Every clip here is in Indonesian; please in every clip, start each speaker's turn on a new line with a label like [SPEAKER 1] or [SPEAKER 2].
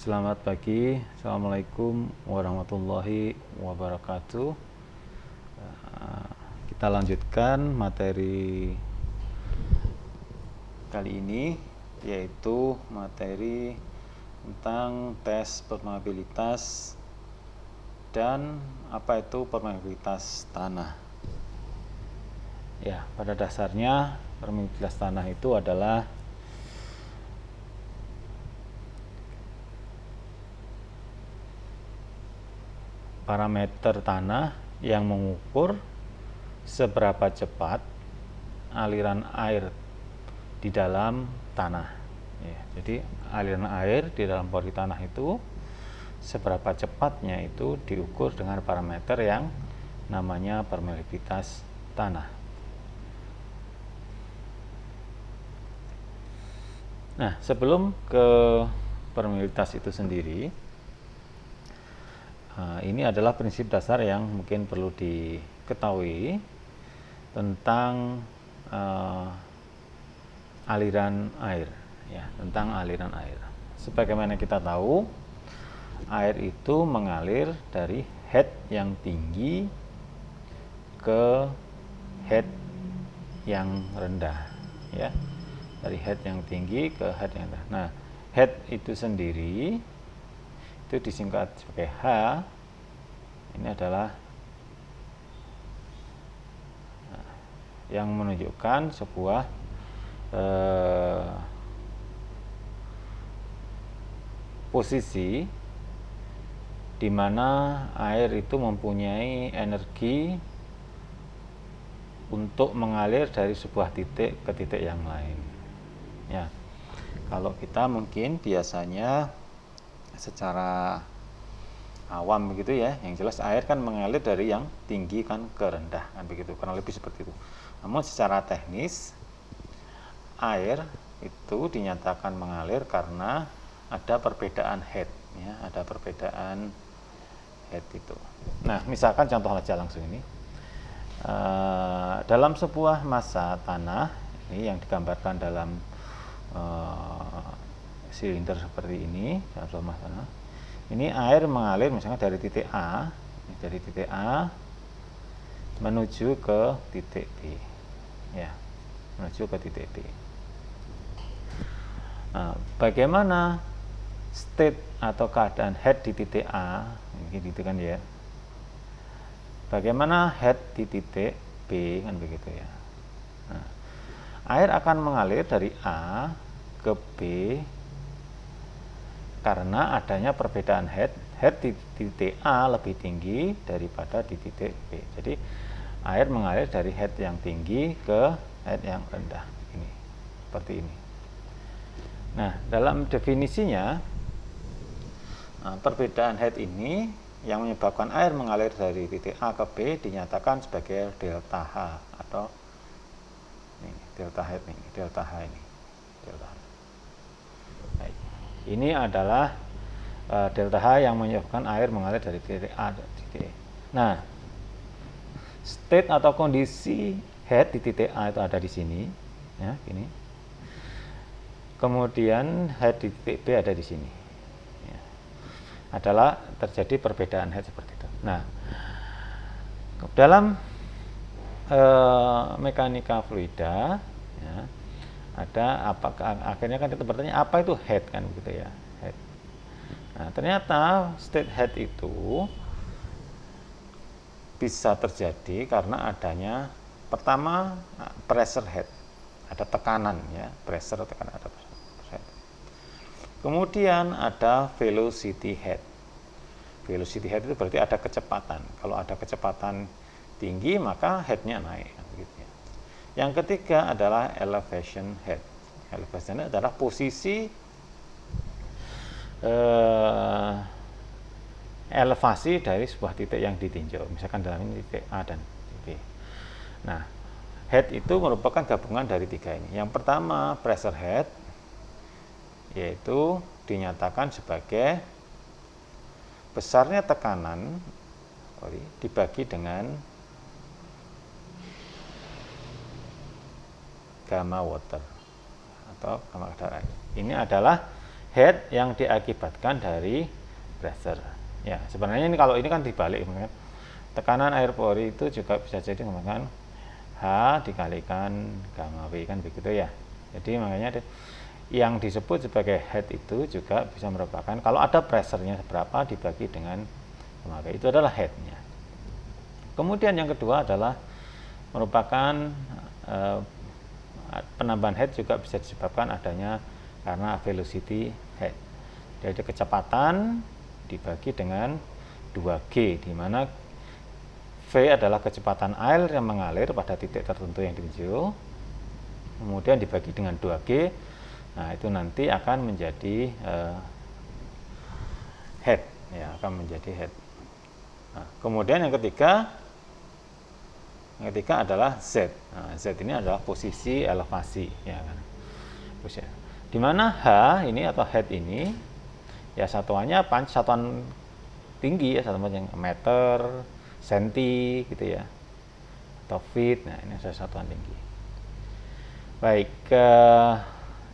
[SPEAKER 1] Selamat pagi, Assalamualaikum warahmatullahi wabarakatuh. Kita lanjutkan materi kali ini, yaitu materi tentang tes permeabilitas dan apa itu permeabilitas tanah. Ya, pada dasarnya permeabilitas tanah itu adalah parameter tanah yang mengukur seberapa cepat aliran air di dalam tanah. Ya, jadi aliran air di dalam pori tanah itu seberapa cepatnya itu diukur dengan parameter yang namanya permeabilitas tanah. Nah, sebelum ke permeabilitas itu sendiri, ini adalah prinsip dasar yang mungkin perlu diketahui tentang aliran air, ya, tentang aliran air. Sebagaimana kita tahu, air itu mengalir dari head yang tinggi ke head yang rendah, ya, dari head yang tinggi ke head yang rendah. Nah, head itu sendiri itu disingkat sebagai H. Ini adalah yang menunjukkan sebuah posisi di mana air itu mempunyai energi untuk mengalir dari sebuah titik ke titik yang lain. Ya, kalau kita mungkin biasanya secara awam begitu ya, yang jelas air kan mengalir dari yang tinggi kan ke rendah kan begitu, kurang lebih seperti itu. Namun secara teknis air itu dinyatakan mengalir karena ada perbedaan head, ya, ada perbedaan head itu. Nah, misalkan contoh aja langsung ini, dalam sebuah massa tanah ini yang digambarkan dalam silinder seperti ini, dalam sebuah massa tanah, ini air mengalir misalnya dari titik A, menuju ke titik B, ya, menuju ke titik B. Nah, bagaimana state atau keadaan head di titik A, gitu kan ya? Bagaimana head di titik B, kan begitu ya? Nah, air akan mengalir dari A ke B karena adanya perbedaan head di titik A lebih tinggi daripada di titik B. Jadi air mengalir dari head yang tinggi ke head yang rendah, ini seperti ini. Nah, dalam definisinya, perbedaan head ini yang menyebabkan air mengalir dari titik A ke B dinyatakan sebagai delta H, atau ini delta head ini, delta H ini, delta H. Baik. Ini adalah delta H yang menyebabkan air mengalir dari titik A ke titik E. Nah, state atau kondisi head di titik A itu ada di sini, ya, ini. Kemudian head di titik B ada di sini. Ya. Adalah terjadi perbedaan head seperti itu. Nah, dalam mekanika fluida, ya, ada akhirnya kan kita bertanya apa itu head, kan begitu ya, head. Nah, ternyata state head itu bisa terjadi karena adanya pertama pressure head, ada tekanan, ya, pressure, tekanan, ada pressure head. Kemudian ada velocity head. Velocity head itu berarti ada kecepatan. Kalau ada kecepatan tinggi maka headnya naik, gitu ya. Yang ketiga adalah elevation head. Elevation head adalah posisi elevasi dari sebuah titik yang ditinjau, misalkan dalam ini titik A dan titik B. Nah, head itu merupakan gabungan dari tiga ini. Yang pertama pressure head, yaitu dinyatakan sebagai besarnya tekanan dibagi dengan gamma water atau gamma kadar air. Ini adalah head yang diakibatkan dari pressure. Ya, sebenarnya ini kalau ini kan dibalik, tekanan air pori itu juga bisa jadi menggunakan H dikalikan gamma W kan begitu ya. Jadi makanya yang disebut sebagai head itu juga bisa merupakan kalau ada pressure-nya berapa dibagi dengan gamma W, itu adalah head-nya. Kemudian yang kedua adalah merupakan penambahan head juga bisa disebabkan adanya karena velocity head. Jadi kecepatan dibagi dengan 2G, di mana V adalah kecepatan air yang mengalir pada titik tertentu yang ditunjuk, kemudian dibagi dengan 2G. Nah, itu nanti akan menjadi head, ya, akan menjadi head. Nah, kemudian yang ketiga adalah Z. Nah, Z ini adalah posisi elevasi, ya kan. Di mana H ini atau head ini ya satuannya satuan tinggi ya, satuan yang meter, senti gitu ya, atau feet. Nah, ini adalah satuan tinggi. Baik,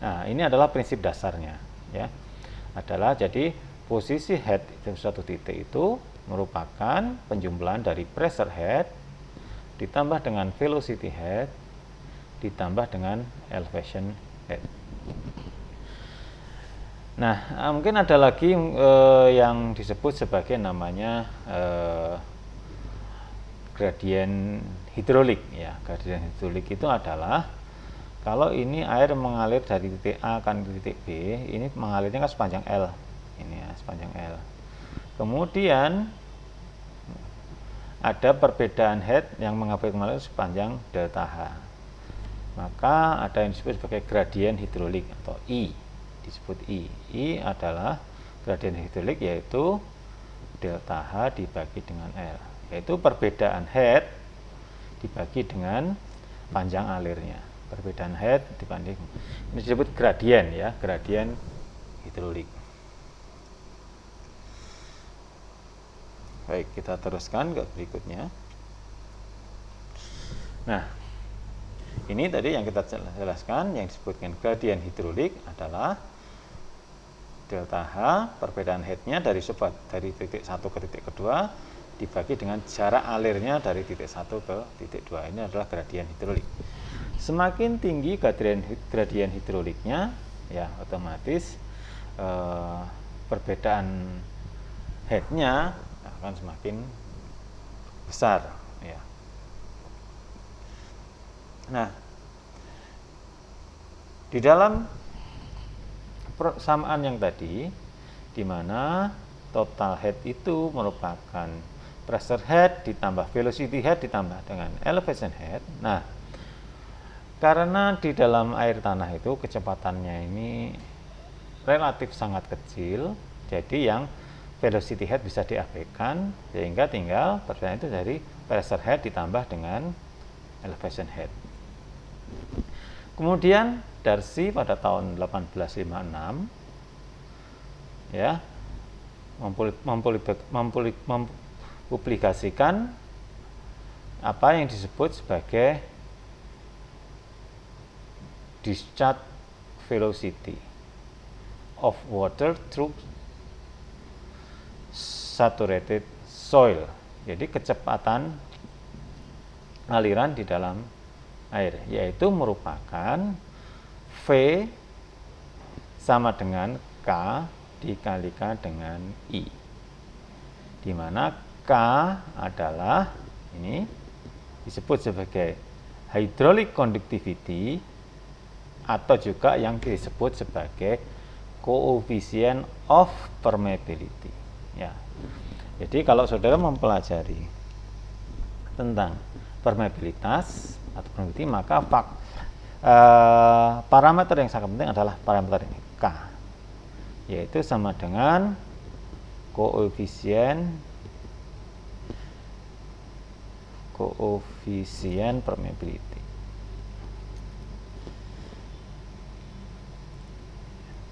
[SPEAKER 1] nah ini adalah prinsip dasarnya ya. Adalah jadi posisi head di suatu titik itu merupakan penjumlahan dari pressure head ditambah dengan velocity head ditambah dengan elevation head. Nah, mungkin ada lagi yang disebut sebagai namanya gradien hidrolik ya. Gradien hidrolik itu adalah kalau ini air mengalir dari titik A ke titik B, ini mengalirnya kan sepanjang L. Ini ya, sepanjang L. Kemudian ada perbedaan head yang mengalir sepanjang delta H. Maka ada yang disebut sebagai gradien hidrolik atau I. Disebut I. I adalah gradien hidrolik, yaitu delta H dibagi dengan L, yaitu perbedaan head dibagi dengan panjang alirnya. Perbedaan head dibanding, ini disebut gradien ya, gradien hidrolik. Baik, kita teruskan ke berikutnya. Nah, ini tadi yang kita jelaskan yang disebutkan gradien hidrolik adalah delta H, perbedaan headnya dari titik 1 ke titik kedua dibagi dengan jarak alirnya dari titik 1 ke titik 2. Ini adalah gradien hidrolik. Semakin tinggi gradien hidroliknya, ya otomatis perbedaan headnya akan semakin besar. Ya. Nah, di dalam persamaan yang tadi, di mana total head itu merupakan pressure head ditambah velocity head ditambah dengan elevation head. Nah, karena di dalam air tanah itu kecepatannya ini relatif sangat kecil, jadi yang velocity head bisa diabaikan, sehingga tinggal perbedaan itu dari pressure head ditambah dengan elevation head. Kemudian Darcy pada tahun 1856 ya mempublikasikan apa yang disebut sebagai discharge velocity of water through saturated soil. Jadi kecepatan aliran di dalam air, yaitu merupakan V sama dengan K dikalikan dengan I, di mana K adalah ini disebut sebagai hydraulic conductivity atau juga yang disebut sebagai coefficient of permeability ya. Jadi kalau saudara mempelajari tentang permeabilitas atau permeability, maka parameter yang sangat penting adalah parameter ini K, yaitu sama dengan koefisien permeability.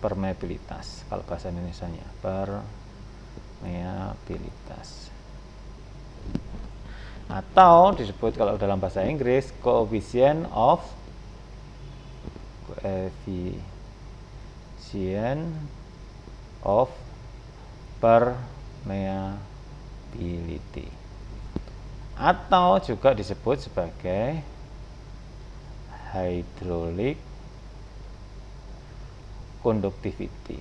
[SPEAKER 1] Permeabilitas kalau bahasa Indonesianya, permeabilitas. Atau disebut kalau dalam bahasa Inggris coefficient of permeability, atau juga disebut sebagai hydraulic conductivity.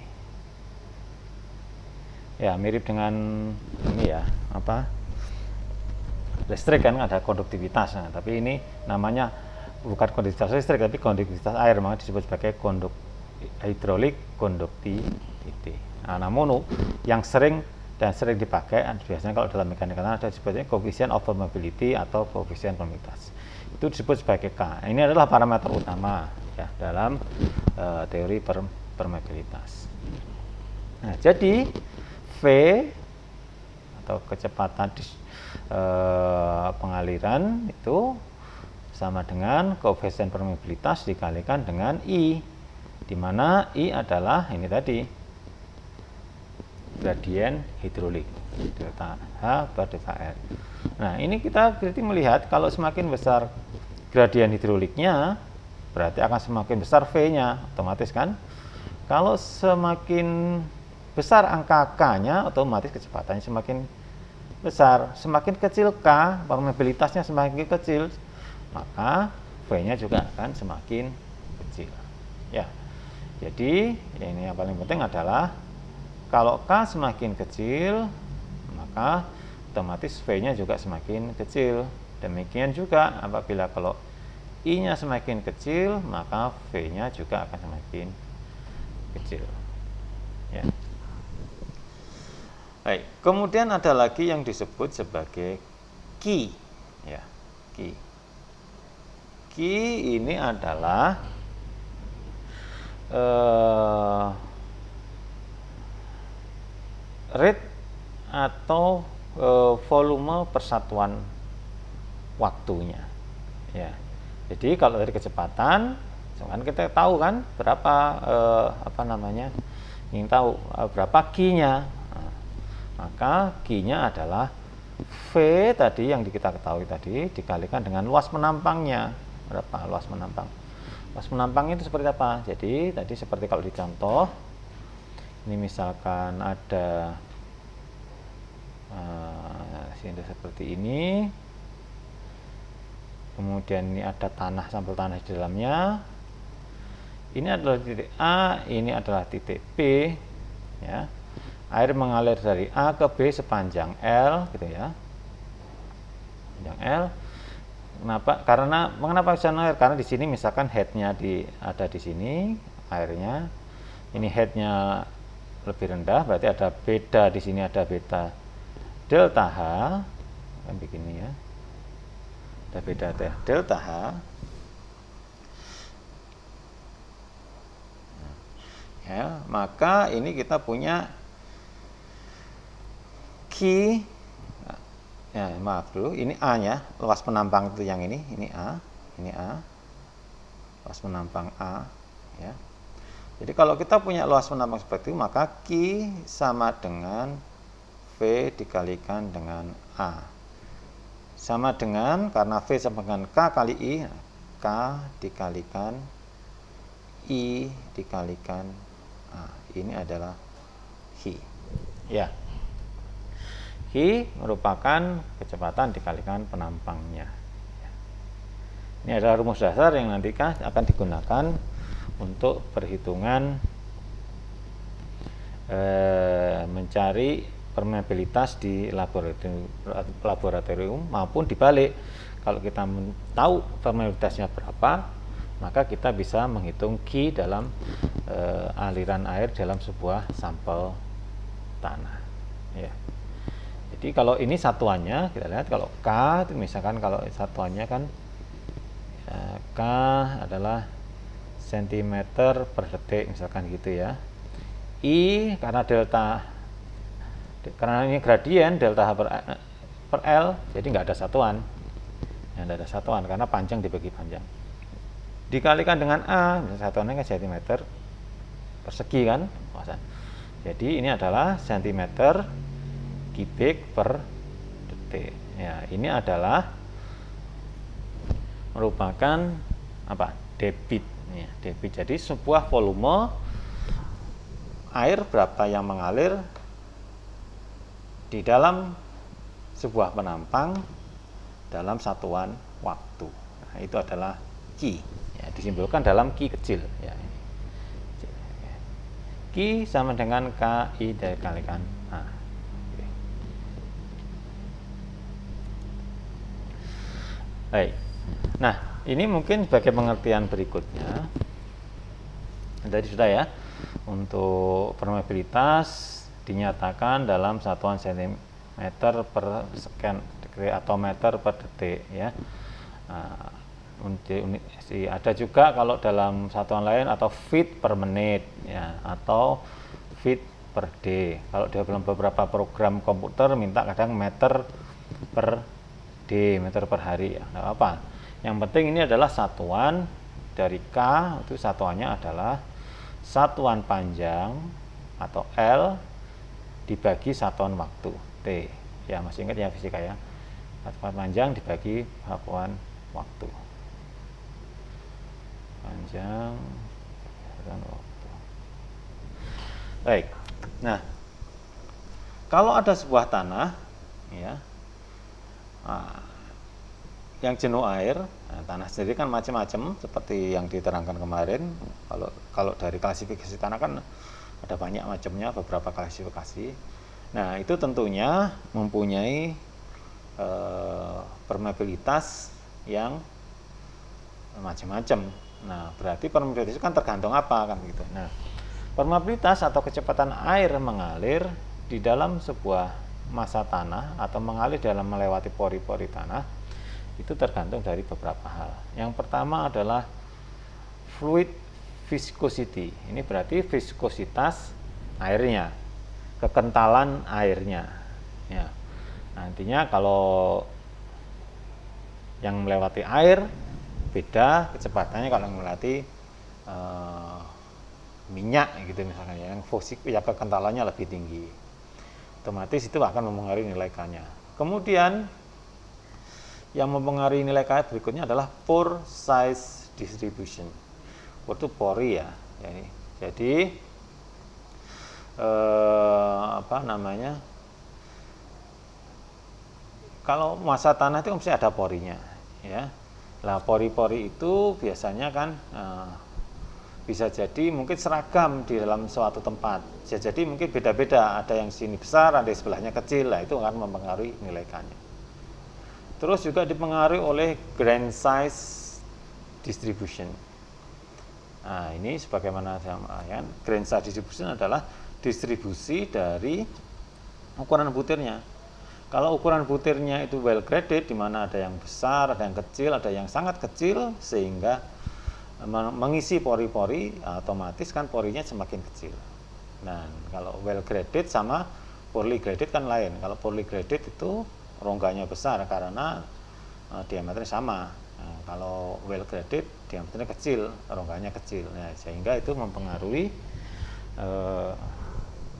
[SPEAKER 1] Ya, mirip dengan ini ya, apa? Listrik kan ada konduktivitas. Nah, tapi ini namanya bukan konduktivitas listrik tapi konduktivitas air, maka disebut sebagai hydraulic conductivity. Nah, namun yang sering dipakai biasanya kalau dalam mekanika tanah ada disebutnya coefficient of permeability atau coefficient permeabilitas. Itu disebut sebagai K. Ini adalah parameter utama ya dalam teori permeabilitas. Nah, jadi V atau kecepatan pengaliran itu sama dengan koefisien permeabilitas dikalikan dengan I, di mana I adalah ini tadi gradien hidrolik delta H per delta R. Nah, ini kita berarti melihat kalau semakin besar gradien hidroliknya berarti akan semakin besar V-nya, otomatis kan. Kalau semakin besar angka K-nya, otomatis kecepatannya semakin besar. Semakin kecil K, permeabilitasnya semakin kecil, maka V-nya juga akan semakin kecil. Ya, jadi ini yang paling penting adalah kalau K semakin kecil, maka otomatis V-nya juga semakin kecil. Demikian juga apabila kalau I-nya semakin kecil, maka V-nya juga akan semakin kecil. Ya. Baik, kemudian ada lagi yang disebut sebagai Ki, ya, Ki. Ki ini adalah rate atau volume persatuan waktunya, ya. Jadi kalau dari kecepatan, kan kita tahu kan berapa ingin tahu berapa Q-nya. Maka Q-nya adalah V tadi yang kita ketahui tadi dikalikan dengan luas menampangnya. Berapa luas menampang? Luas menampang itu seperti apa? Jadi tadi seperti kalau di contoh, ini misalkan ada sini seperti ini, kemudian ini ada tanah, sampel tanah di dalamnya. Ini adalah titik A, ini adalah titik B, ya. Air mengalir dari A ke B sepanjang L, gitu ya. Sepanjang L. Mengapa bisa mengalir? Karena di sini misalkan headnya ada di sini airnya. Ini headnya lebih rendah, berarti ada beda di sini, ada beta delta H, kan begini ya. Ada beda delta H. Ya, maka ini kita punya Q, ya maaf dulu, ini A-nya, luas penampang itu yang ini A, luas penampang A, ya. Jadi kalau kita punya luas penampang seperti itu, maka Q sama dengan V dikalikan dengan A. Sama dengan, karena V sama dengan K kali I, K dikalikan I dikalikan A. Ini adalah Q. Ya. Q merupakan kecepatan dikalikan penampangnya. Ini adalah rumus dasar yang nanti akan digunakan untuk perhitungan mencari permeabilitas di laboratorium maupun dibalik. Kalau kita tahu permeabilitasnya berapa, maka kita bisa menghitung Q dalam aliran air dalam sebuah sampel tanah. Ya. Jadi kalau ini satuannya, kita lihat kalau K itu misalkan kalau satuannya kan K adalah cm per detik misalkan gitu ya. I karena ini gradien delta H per L, jadi nggak ada satuan. Ya, nggak ada satuan karena panjang dibagi panjang. Dikalikan dengan A, satuannya kan cm persegi kan. Jadi ini adalah cm kubik per detik. Ya, ini adalah merupakan apa? Debit. Ya, debit. Jadi sebuah volume air berapa yang mengalir di dalam sebuah penampang dalam satuan waktu. Nah, itu adalah Q. Ya, disimbolkan dalam Q kecil. Ya. Q sama dengan KI dikalikan A. Oke. Baik. Nah, ini mungkin sebagai pengertian berikutnya. Tadi sudah ya. Untuk permeabilitas dinyatakan dalam satuan sentimeter per sekian degree atau meter per detik ya. Nah, ada juga kalau dalam satuan lain atau feet per menit ya, atau feet per day. Kalau di dalam beberapa program komputer minta kadang meter per day, meter per hari ya, nggak apa. Yang penting ini adalah satuan dari K, itu satuannya adalah satuan panjang atau L dibagi satuan waktu T. Ya, masih ingat ya fisika ya. Satuan panjang dibagi satuan waktu. Panjang satuan waktu. Baik. Nah, kalau ada sebuah tanah ya, yang jenuh air, nah, tanah sendiri kan macam-macam seperti yang diterangkan kemarin. Kalau dari klasifikasi tanah kan ada banyak macamnya, beberapa klasifikasi. Nah, itu tentunya mempunyai permeabilitas yang macam-macam. Nah, berarti permeabilitas itu kan tergantung apa kan gitu. Nah, permeabilitas atau kecepatan air mengalir di dalam sebuah massa tanah atau mengalir dalam melewati pori-pori tanah itu tergantung dari beberapa hal. Yang pertama adalah fluid viscosity. Ini berarti viskositas airnya, kekentalan airnya. Ya. Nantinya kalau yang melewati air beda kecepatannya kalau melewati minyak gitu misalkan ya, yang ya kekentalannya lebih tinggi. Otomatis itu akan mempengaruhi nilai K-nya. Kemudian yang mempengaruhi nilai K berikutnya adalah pore size distribution. Pore itu pori ya. Jadi apa namanya? Kalau massa tanah itu mesti ada porinya, ya. Nah, pori-pori itu biasanya kan bisa jadi mungkin seragam di dalam suatu tempat. Bisa jadi mungkin beda-beda. Ada yang sini besar, ada yang sebelahnya kecil. Nah, itu akan mempengaruhi nilai K-nya. Terus juga dipengaruhi oleh grain size distribution. Nah, ini sebagaimana saya sampaikan, grain size distribution adalah distribusi dari ukuran butirnya. Kalau ukuran butirnya itu well graded, di mana ada yang besar, ada yang kecil, ada yang sangat kecil, sehingga mengisi pori-pori, otomatis kan porinya semakin kecil. Nah, kalau well graded sama poorly graded kan lain. Kalau poorly graded itu rongganya besar karena diameternya sama. Nah, kalau well graded diameternya kecil, rongganya kecil. Nah, sehingga itu mempengaruhi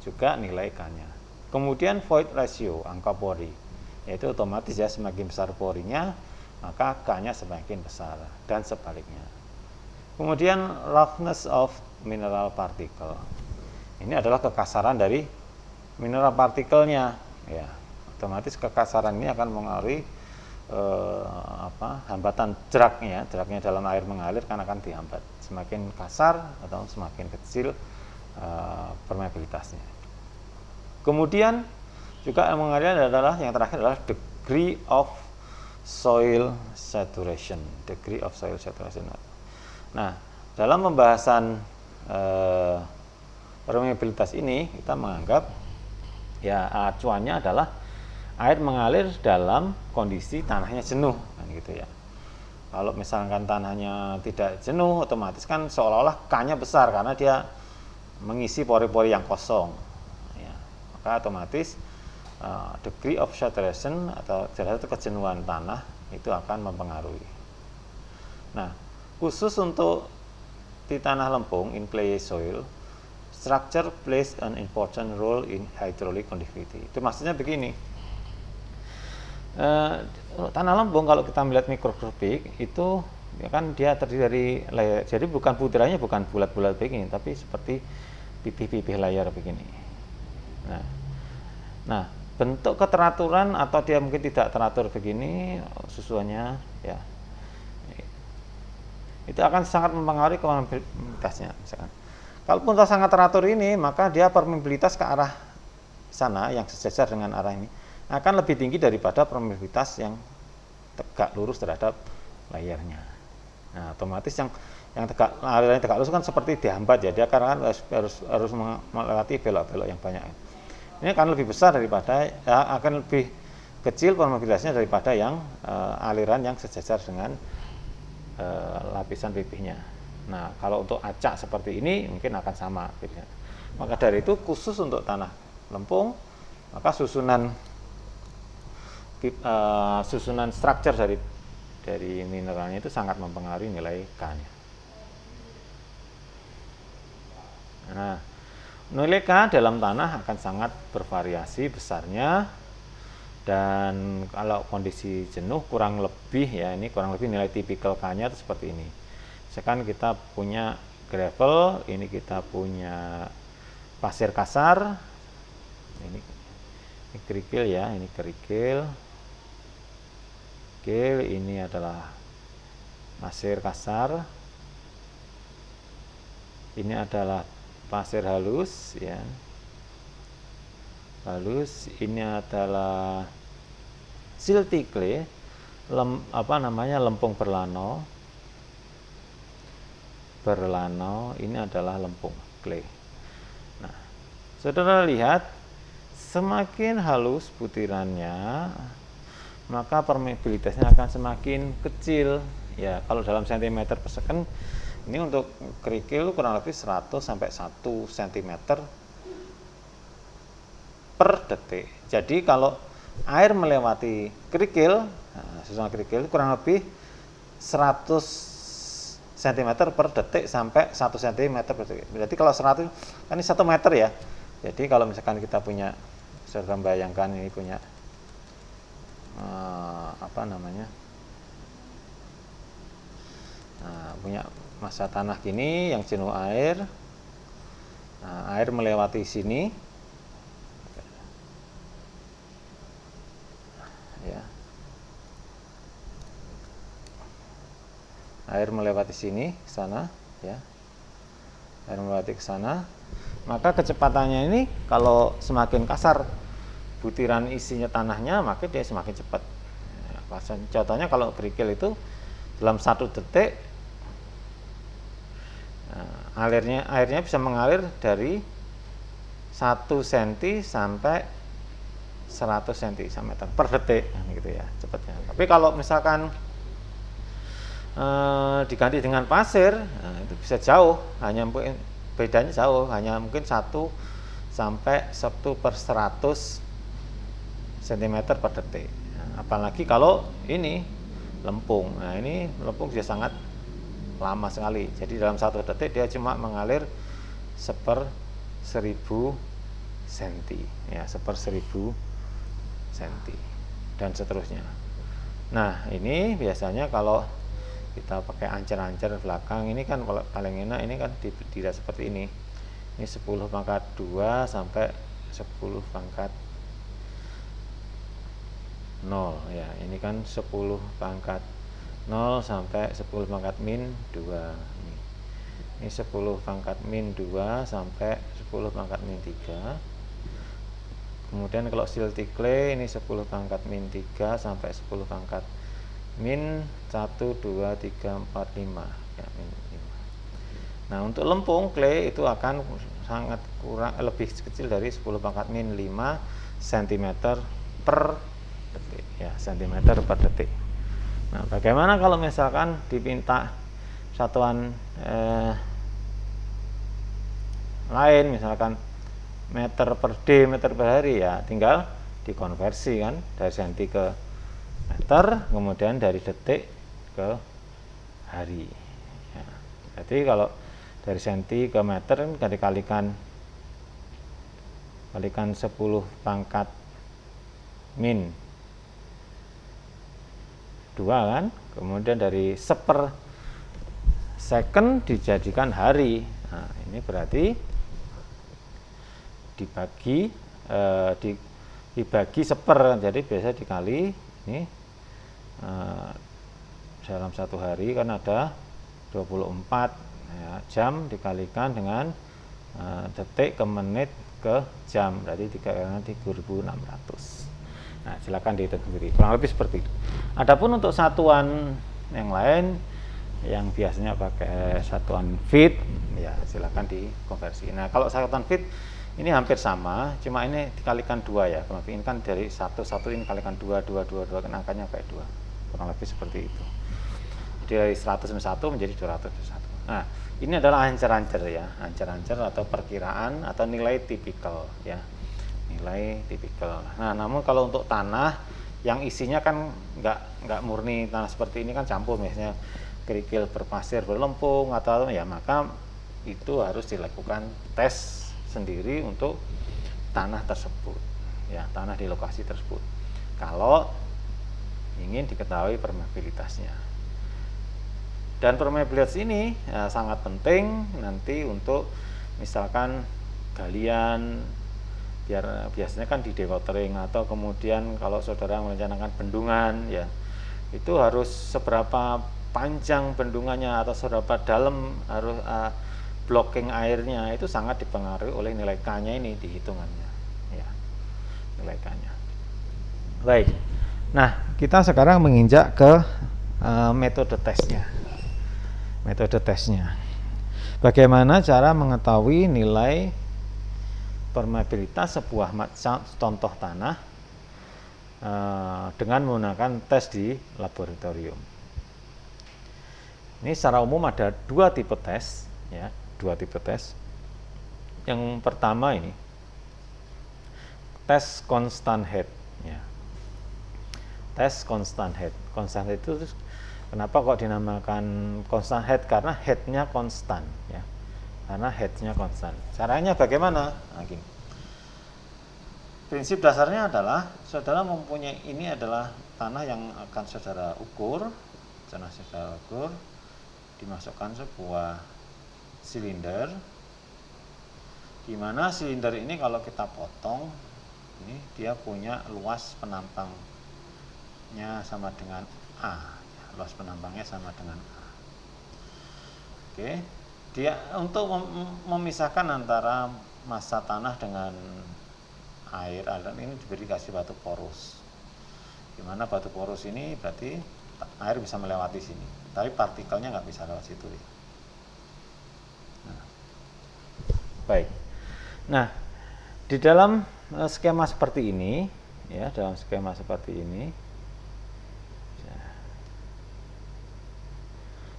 [SPEAKER 1] juga nilai K-nya. Kemudian void ratio, angka pori, yaitu otomatis ya semakin besar porinya, maka K-nya semakin besar dan sebaliknya. Kemudian roughness of mineral particle. Ini adalah kekasaran dari mineral partikelnya, ya. Otomatis kekasaran ini akan mengaruhi hambatan jeraknya dalam air mengalir kan akan dihambat. Semakin kasar atau semakin kecil permeabilitasnya. Kemudian juga yang mengalir adalah yang terakhir adalah degree of soil saturation. Degree of soil saturation. Nah, dalam pembahasan permeabilitas ini kita menganggap ya acuannya adalah air mengalir dalam kondisi tanahnya jenuh kan gitu ya. Kalau misalkan tanahnya tidak jenuh, otomatis kan seolah-olah K-nya besar karena dia mengisi pori-pori yang kosong. Ya, maka otomatis degree of saturation atau derajat kejenuhan tanah itu akan mempengaruhi. Nah, khusus untuk di tanah lempung in clay soil, structure plays an important role in hydraulic conductivity. Itu maksudnya begini. Tanah lempung kalau kita melihat mikroskopik itu ya kan dia terdiri dari layer. Jadi bukan butirannya bukan bulat-bulat begini, tapi seperti pipih-pipih layar begini. Nah, bentuk keteraturan atau dia mungkin tidak teratur begini susunannya ya, itu akan sangat mempengaruhi permeabilitasnya. Misalkan kalaupun sangat teratur ini, maka dia permeabilitas ke arah sana yang sejajar dengan arah ini akan lebih tinggi daripada permeabilitas yang tegak lurus terhadap layarnya. Nah, otomatis yang tegak lurus kan seperti dihambat ya, dia karena harus melewati belok-belok yang banyak. Ini akan lebih besar daripada akan lebih kecil permeabilitasnya daripada yang aliran yang sejajar dengan lapisan pipihnya. Nah, kalau untuk acak seperti ini mungkin akan sama. Maka dari itu khusus untuk tanah lempung, maka susunan struktur dari mineralnya itu sangat mempengaruhi nilai K-nya. Nah, nilai K dalam tanah akan sangat bervariasi besarnya, dan kalau kondisi jenuh kurang lebih ya, ini kurang lebih nilai tipikal K-nya itu seperti ini. Misalkan kita punya gravel, ini kita punya pasir kasar, ini kerikil ya, ini kerikil. Ini adalah pasir kasar, ini adalah pasir halus ya, ini adalah silty clay, lempung berlano, ini adalah lempung clay. Nah, saudara lihat semakin halus butirannya, maka permeabilitasnya akan semakin kecil ya. Kalau dalam sentimeter per second, ini untuk kerikil kurang lebih 100 sampai 1 cm per detik. Jadi kalau air melewati kerikil, susunan kerikil kurang lebih 100 cm per detik sampai 1 cm per detik. Berarti kalau 100 kan ini 1 meter ya. Jadi kalau misalkan kita punya, saudara bayangkan ini punya punya massa tanah gini yang jenuh air. Nah, air melewati sini ya, air melewati sini sana ya, air melewati ke sana, maka kecepatannya ini kalau semakin kasar butiran isinya tanahnya, maka dia semakin cepat. Contohnya kalau kerikil itu dalam 1 detik airnya bisa mengalir dari 1 cm sampai 100 cm per detik gitu ya, cepatnya. Tapi kalau misalkan diganti dengan pasir, itu bisa jauh, hanya mungkin bedanya jauh, hanya mungkin 1 sampai 1/100 cm per detik. Nah, apalagi kalau ini lempung. Nah, ini lempung bisa sangat lama sekali. Jadi dalam 1 detik dia cuma mengalir 1/1000 cm ya, 1/1000 cm dan seterusnya. Nah, ini biasanya kalau kita pakai ancer-ancer belakang ini kan paling enak, ini kan tidak seperti ini. Ini 10⁻² sampai 10⁻0 ya, ini kan 10⁻0 sampai 10⁻⁻². Ini 10⁻⁻² sampai 10⁻⁻3. Kemudian kalau silty clay ini 10⁻⁻3 sampai 10⁻⁻1, 2, 3, 4, 5 ya, -5. Nah, untuk lempung clay itu akan sangat lebih kecil dari 10⁻⁻5 cm per detik ya, cm per detik. Nah, bagaimana kalau misalkan diminta satuan lain, misalkan meter per D, meter per hari, ya tinggal dikonversi kan dari senti ke meter, kemudian dari detik ke hari ya. Jadi kalau dari senti ke meter kan dikalikan 10⁻⁻2 kan, kemudian dari 1/second dijadikan hari. Nah, ini berarti dibagi dibagi seper, jadi biasa dikali ini dalam satu hari kan ada 24 ya, jam dikalikan dengan detik ke menit ke jam, berarti 3,3600. Nah, silakan dihitung sendiri, kurang lebih seperti itu. Adapun untuk satuan yang lain yang biasanya pakai satuan feet, ya silakan dikonversi. Nah, kalau satuan feet ini hampir sama, cuma ini dikalikan 2 ya. Kalau ini kan dari 1 ini kalikan 2 kan angkanya kayak 2. Kurang lebih seperti itu. Dari 101 menjadi 201. Nah, ini adalah ancer-ancer ya, ancer-ancer atau perkiraan atau nilai tipikal ya. Nilai tipikal. Nah, namun kalau untuk tanah yang isinya kan nggak murni tanah seperti ini kan campur, misalnya kerikil berpasir berlempung atau ya, maka itu harus dilakukan tes sendiri untuk tanah tersebut ya, tanah di lokasi tersebut kalau ingin diketahui permeabilitasnya. Dan permeabilitas ini ya, sangat penting nanti untuk misalkan galian, biasanya kan di dewatering, atau kemudian kalau saudara merencanakan bendungan ya, itu harus seberapa panjang bendungannya atau seberapa dalam harus blocking airnya, itu sangat dipengaruhi oleh nilai K-nya ini di hitungannya ya, nilai K-nya. Baik, nah kita sekarang menginjak ke metode tesnya. Metode tesnya, bagaimana cara mengetahui nilai permeabilitas sebuah contoh tanah dengan menggunakan tes di laboratorium. Ini secara umum ada 2 tipe tes ya, 2 tipe tes. Yang pertama ini tes constant head ya. Tes constant head. Constant head itu kenapa kok dinamakan constant head? Karena headnya konstan ya. Karena headnya konstan. Caranya bagaimana? Nah, gini. Prinsip dasarnya adalah saudara mempunyai, ini adalah tanah yang akan saudara ukur, dimasukkan sebuah silinder, di mana silinder ini kalau kita potong, ini dia punya luas penampangnya sama dengan A, luas penampangnya sama dengan A. Oke, dia untuk memisahkan antara massa tanah dengan air, aliran ini dikasih batu porus. Dimana batu porus ini berarti air bisa melewati sini, tapi partikelnya nggak bisa lewat situ. Nah, baik. Nah, di dalam skema seperti ini, ya, dalam skema seperti ini,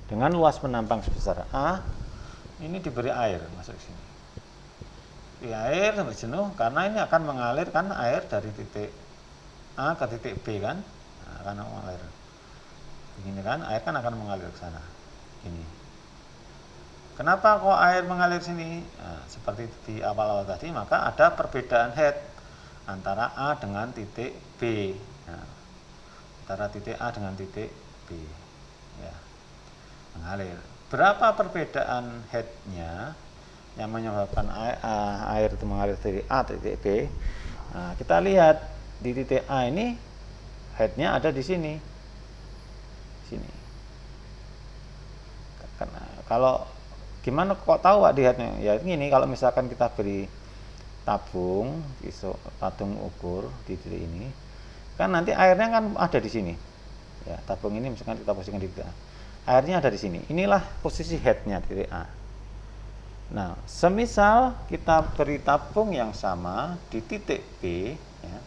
[SPEAKER 1] dengan luas penampang sebesar A, ini diberi air masuk ke sini. Di air sampai jenuh, karena ini akan mengalirkan air dari titik A ke titik B kan, nah, akan mengalir. Begini kan, air kan akan mengalir ke sana. Ini. Kenapa kok air mengalir sini? Nah, seperti di awal-awal tadi, maka ada perbedaan head antara A dengan titik B. Nah, antara titik A dengan titik B. Ya, mengalir. Berapa perbedaan headnya yang menyebabkan air itu mengalir dari A ke titik B? Nah, kita lihat di titik A ini headnya ada di sini. Karena kalau gimana kok tahu Pak di headnya? Ya ini kalau misalkan kita beri tabung ukur di titik ini, kan nanti airnya kan ada di sini. Ya, tabung ini misalkan kita posisikan di titik A. Airnya ada di sini. Inilah posisi headnya titik A. Nah, semisal kita beri tabung yang sama di titik B, ya,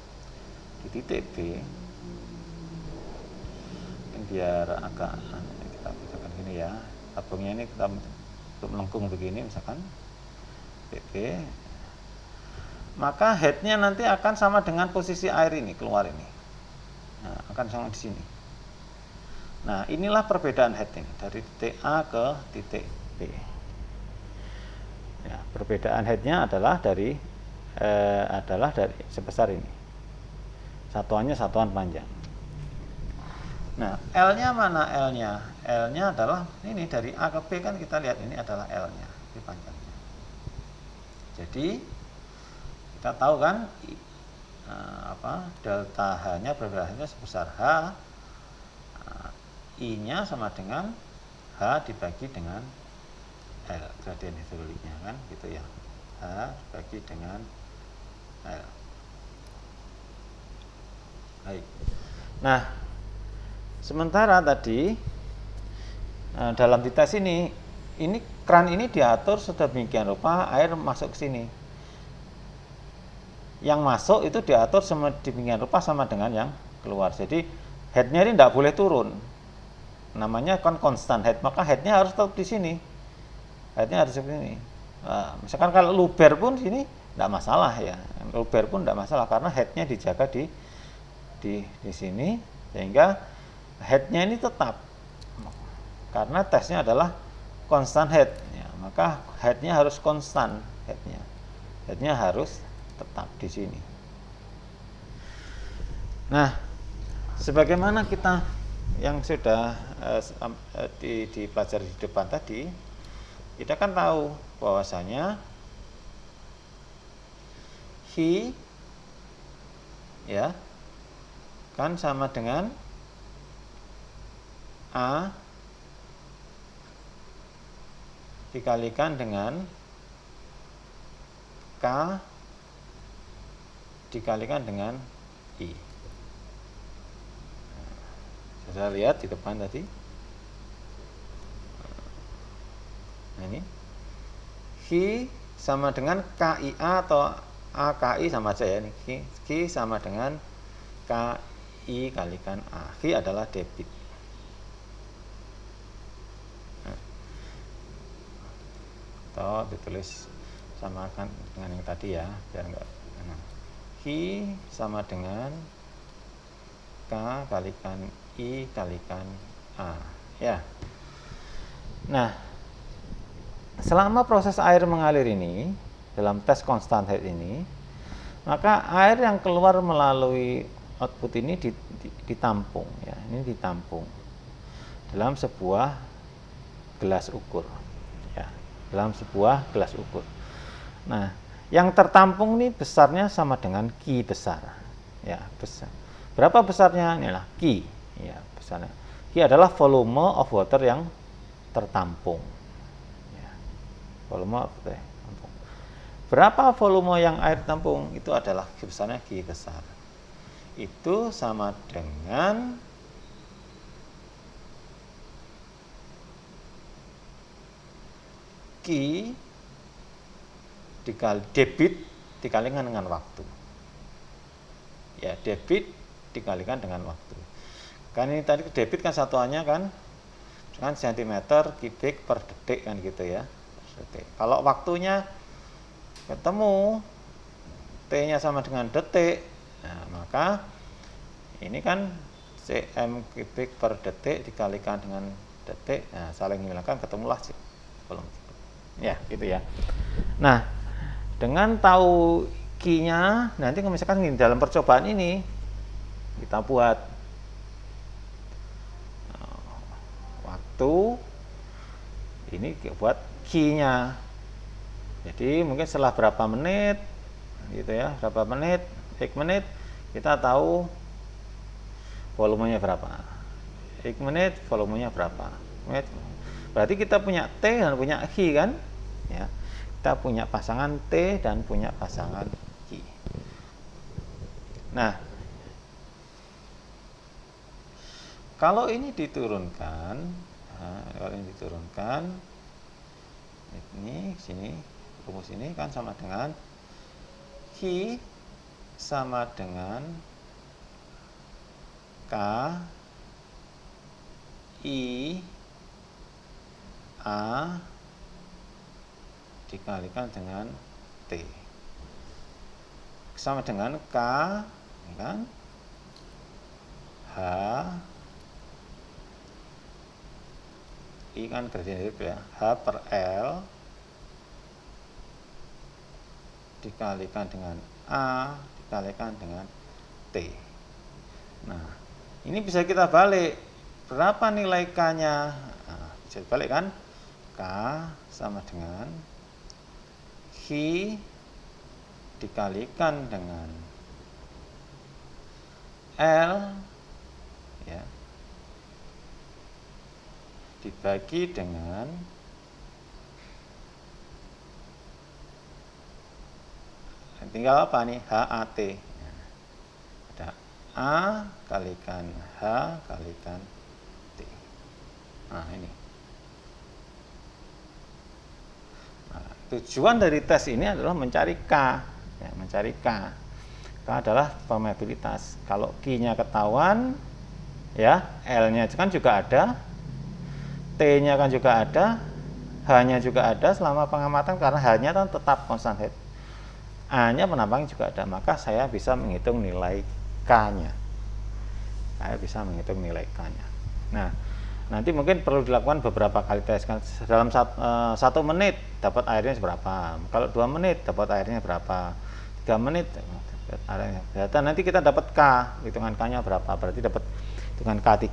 [SPEAKER 1] di titik B, biar agak kita misalkan gini ya, tabungnya ini kita melengkung begini misalkan titik B, maka headnya nanti akan sama dengan posisi air ini keluar ini. Nah, akan sama di sini. Nah, inilah perbedaan head ini dari titik A ke titik B. Ya, perbedaan headnya adalah dari sebesar ini. Satuannya satuan panjang. Nah, L-nya mana L-nya? L-nya adalah ini dari A ke B kan kita lihat ini adalah L-nya, ini panjangnya. Jadi kita tahu kan delta H-nya perbedaan sebesar H, I-nya sama dengan H dibagi dengan L, gradien hidroliknya kan gitu ya. H dibagi dengan L. Baik. Nah, sementara tadi dalam di tes ini keran ini diatur sedemikian rupa air masuk ke sini. Yang masuk itu diatur sedemikian rupa sama dengan yang keluar. Jadi headnya ini tidak boleh turun. Namanya kan constant head, maka headnya harus tetap di sini. Headnya harus seperti ini. Nah, misalkan kalau luber pun sini tidak masalah ya. Luber pun tidak masalah karena headnya dijaga di sini, sehingga headnya ini tetap. Karena tesnya adalah constant head, ya, maka headnya harus konstan, headnya harus tetap di sini. Nah, sebagaimana kita yang sudah dipelajari di depan tadi, kita kan tahu bahwasanya Hi ya kan sama dengan A dikalikan dengan K dikalikan dengan I. Sudah lihat di depan tadi. Nah, ini Hi sama dengan KIA atau AKI sama aja ya. Ini Ki sama dengan KI kalikan A. Hi adalah debit. Atau ditulis samakan dengan yang tadi ya, biar enggak. Nah, Hi sama dengan K kalikan I kalikan A ya. Nah, selama proses air mengalir ini dalam tes constant head ini, maka air yang keluar melalui output ini ditampung ya. Ini ditampung dalam sebuah gelas ukur ya, dalam sebuah gelas ukur. Nah, yang tertampung ini besarnya sama dengan Q besar ya, besar. Berapa besarnya? Inilah Q ya, besarnya. Q adalah volume of water yang tertampung ya. Volume of water tampung. Berapa volume yang air tampung? Itu adalah Q besarnya, Q besar. Itu sama dengan Q dikali debit dikalikan dengan waktu. Ya, debit dikalikan dengan waktu. Kan ini tadi debit kan satuannya kan sentimeter kubik per detik kan gitu ya. Detik. Kalau waktunya ketemu T-nya sama dengan detik, nah, maka ini kan cm kubik per detik dikalikan dengan detik, nah, saling menghilangkan ketemulah volume. Ya, gitu ya. Nah, dengan tahu Q-nya, nanti misalkan dalam percobaan ini kita buat waktu ini buat Q-nya. Jadi mungkin setelah berapa menit gitu ya, berapa menit, X menit kita tahu volumenya berapa. X menit volumenya berapa. Berarti kita punya T dan punya Q kan? Ya. Kita punya pasangan T dan punya pasangan Q. Nah, kalau ini diturunkan, ini sini rumus ini kan sama dengan Q sama dengan K I A dikalikan dengan T sama dengan K kan H I kan gradien hidup ya, H per L dikalikan dengan A dikalikan dengan T. Nah, ini bisa kita balik. Berapa nilai K-nya? Nah, bisa dibalik kan? K sama dengan Q dikalikan dengan L, ya, dibagi dengan tinggal apa nih, HAT. Ada A kalikan H kalikan T. Nah ini. Nah, tujuan dari tes ini adalah mencari K, ya, mencari K. K adalah permeabilitas. Kalau Q-nya ketahuan, ya, L-nya kan juga ada, T-nya kan juga ada, H-nya juga ada selama pengamatan karena H-nya kan tetap constant head. A-nya penambang juga ada, maka saya bisa menghitung nilai K-nya. Saya bisa menghitung nilai K-nya. Nah, nanti mungkin perlu dilakukan beberapa kali tes kan. Dalam 1 menit dapat airnya berapa? Kalau 2 menit dapat airnya berapa? 3 menit airnya. Data nanti kita dapat K, hitungan K-nya berapa? Berarti dapat hitungan K3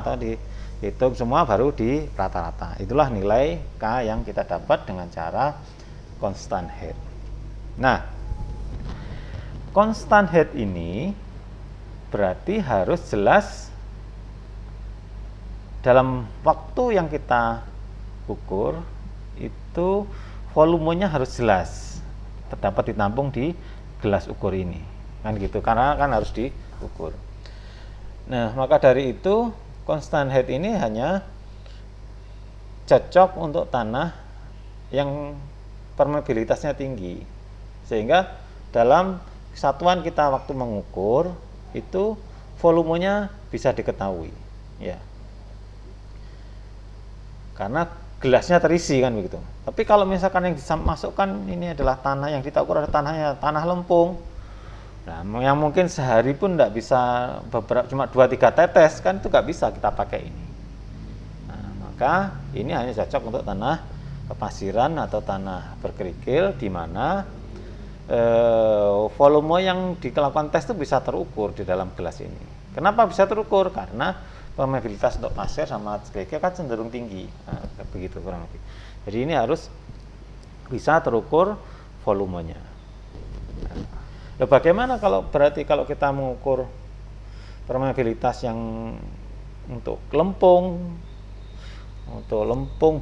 [SPEAKER 1] atau dihitung semua baru di rata-rata. Itulah nilai K yang kita dapat dengan cara constant head. Nah, constant head ini berarti harus jelas dalam waktu yang kita ukur itu volumenya harus jelas terdapat ditampung di gelas ukur ini, kan gitu, karena kan harus diukur. Nah, maka dari itu constant head ini hanya cocok untuk tanah yang permeabilitasnya tinggi, sehingga dalam satuan kita waktu mengukur itu volumenya bisa diketahui, ya, karena gelasnya terisi kan begitu. Tapi kalau misalkan yang dimasukkan ini adalah tanah yang kita ukur, ada tanah lempung, nah yang mungkin sehari pun tidak bisa, cuma 2-3 tetes kan, itu nggak bisa kita pakai ini. Nah, maka ini hanya cocok untuk tanah kepasiran atau tanah berkerikil di mana volume yang dilakukan tes itu bisa terukur di dalam gelas ini. Kenapa bisa terukur? Karena permeabilitas untuk pasir sama kerikil kan cenderung tinggi. Nah, begitu kurang lebih. Jadi ini harus bisa terukur volumenya. Nah, bagaimana kalau kita mengukur permeabilitas yang untuk lempung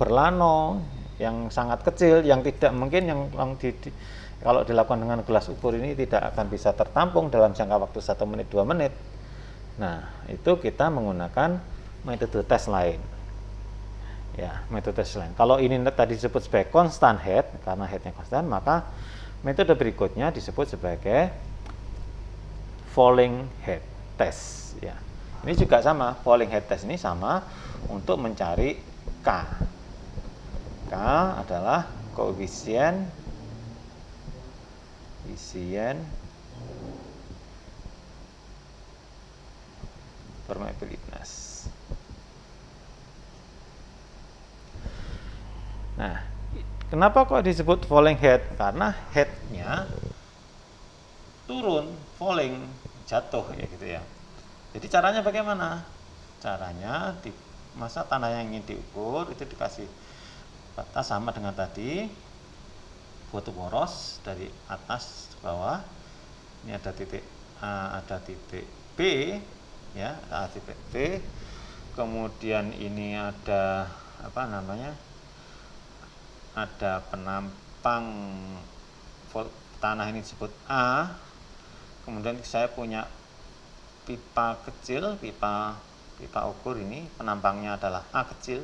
[SPEAKER 1] berlano yang sangat kecil, yang tidak mungkin kalau dilakukan dengan gelas ukur ini tidak akan bisa tertampung dalam jangka waktu 1 menit 2 menit. Nah, itu kita menggunakan metode tes lain. Ya, metode tes lain. Kalau ini tadi disebut sebagai constant head, karena headnya konstan, maka metode berikutnya disebut sebagai falling head test. Ya, ini juga sama. Falling head test ini sama untuk mencari K. K adalah koefisien permeabilitas. Nah, kenapa kok disebut falling head? Karena headnya turun, falling, jatuh ya gitu ya. Jadi caranya bagaimana? Caranya di masa tanah yang ingin diukur itu dikasih batas sama dengan tadi, foto boros dari atas ke bawah. Ini ada titik A, ada titik B, ya, A titik B. Kemudian ini ada apa namanya? Ada penampang tanah ini disebut A. Kemudian saya punya pipa kecil, pipa ukur ini penampangnya adalah A kecil.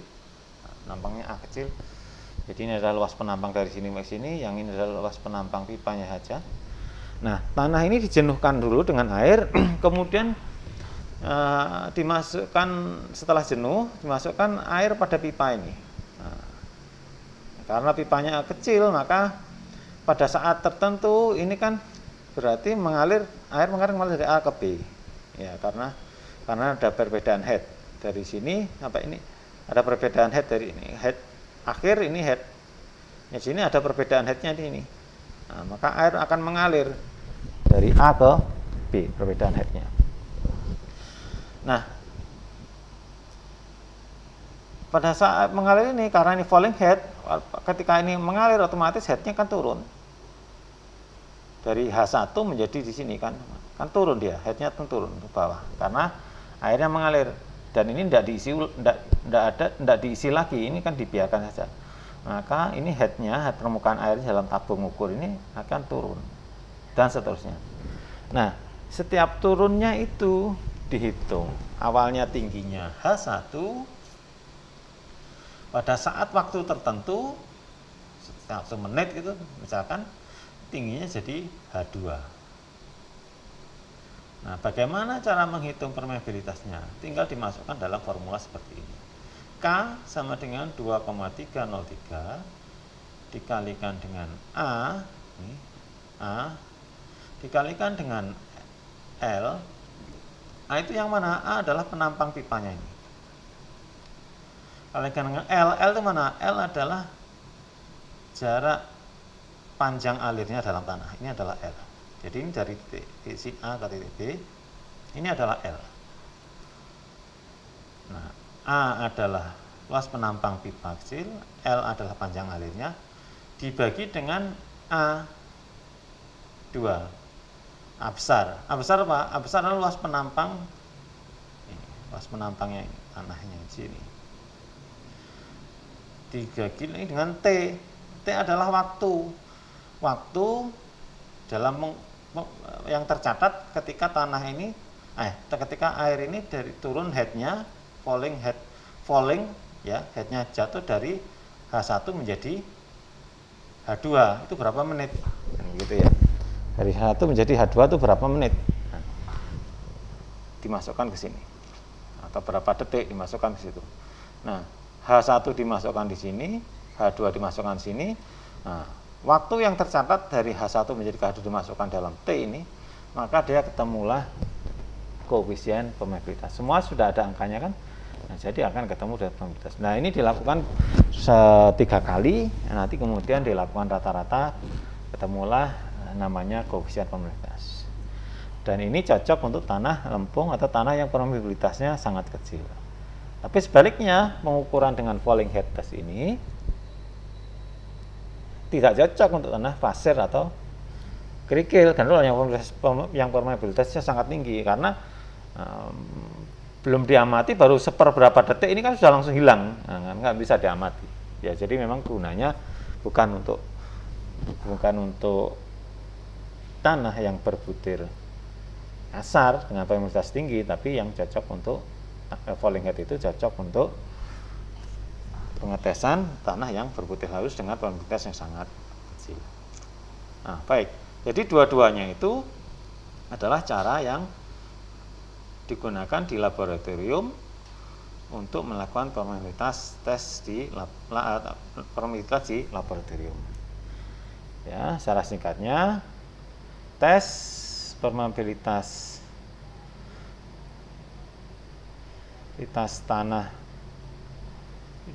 [SPEAKER 1] Nah, penampangnya A kecil. Jadi ini adalah luas penampang dari sini ke sini, yang ini adalah luas penampang pipanya saja. Nah, tanah ini dijenuhkan dulu dengan air, kemudian dimasukkan, setelah jenuh dimasukkan air pada pipa ini. Nah, karena pipanya kecil, maka pada saat tertentu ini kan berarti air mengalir dari A ke B. Ya, karena ada perbedaan head dari sini sampai ini, ada perbedaan head dari ini, head akhir ini head. Di sini ada perbedaan headnya di ini. Nah, maka air akan mengalir dari A ke B, perbedaan headnya. Nah, pada saat mengalir ini, karena ini falling head, ketika ini mengalir otomatis headnya kan turun. dari H1 menjadi di sini kan turun dia, headnya turun ke bawah karena airnya mengalir, dan ini tidak diisi lagi, ini kan dibiarkan saja. Maka ini head permukaan air dalam tabung ukur ini akan turun dan seterusnya. Nah, setiap turunnya itu dihitung. Awalnya tingginya H1, pada saat waktu tertentu setiap 1 menit gitu misalkan tingginya jadi H2. Nah, bagaimana cara menghitung permeabilitasnya? Tinggal dimasukkan dalam formula seperti ini. K sama dengan 2,303 dikalikan dengan A, ini, A dikalikan dengan L. A itu yang mana? A adalah penampang pipanya ini. Kalikan dengan L. L itu mana? L adalah jarak panjang alirnya dalam tanah. Ini adalah L. Jadi ini dari titik A ke titik B, ini adalah L. Nah, A adalah luas penampang pipa kecil, L adalah panjang alirnya, dibagi dengan A2. A besar. A besar apa? A besar adalah luas penampang, ini, luas penampangnya ini, tanahnya di sini. 3 kilo ini dengan T. T adalah waktu. Waktu dalam yang tercatat ketika tanah ini ketika air ini dari turun headnya falling ya, headnya jatuh dari H1 menjadi H2 itu berapa menit gitu ya, dari H1 menjadi H2 itu berapa menit, dimasukkan ke sini, atau berapa detik dimasukkan ke situ. Nah, H1 dimasukkan di sini, H2 dimasukkan di sini. Nah, waktu yang tercatat dari H1 menjadi H2 dimasukkan dalam T ini, maka dia ketemulah koefisien permeabilitas. Semua sudah ada angkanya kan? Nah, jadi akan ketemu dengan permeabilitas. Nah, ini dilakukan 3 kali, nanti kemudian dilakukan rata-rata, ketemulah namanya koefisien permeabilitas. Dan ini cocok untuk tanah lempung atau tanah yang permeabilitasnya sangat kecil. Tapi sebaliknya, pengukuran dengan falling head test ini tidak cocok untuk tanah pasir atau kerikil, dan yang permeabilitasnya sangat tinggi karena belum diamati baru seperberapa detik ini kan sudah langsung hilang, nggak bisa diamati. Ya, jadi memang gunanya bukan untuk tanah yang berbutir kasar dengan permeabilitas tinggi, tapi yang cocok untuk falling head itu cocok untuk pengetesan tanah yang berbutir halus dengan permeabilitas yang sangat kecil. Nah, baik. Jadi dua-duanya itu adalah cara yang digunakan di laboratorium untuk melakukan permeabilitas tes di laboratorium. Ya, secara singkatnya, tes permeabilitas tanah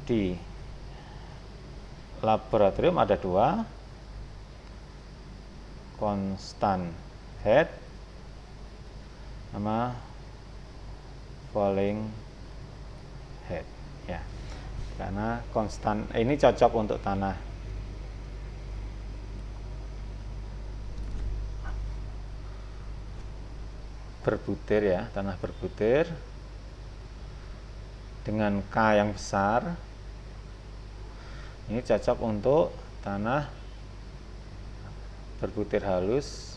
[SPEAKER 1] di laboratorium ada 2, constant head sama falling head ya. Karena konstan ini cocok untuk tanah berbutir ya, tanah berbutir dengan K yang besar. Ini cocok untuk tanah berbutir halus,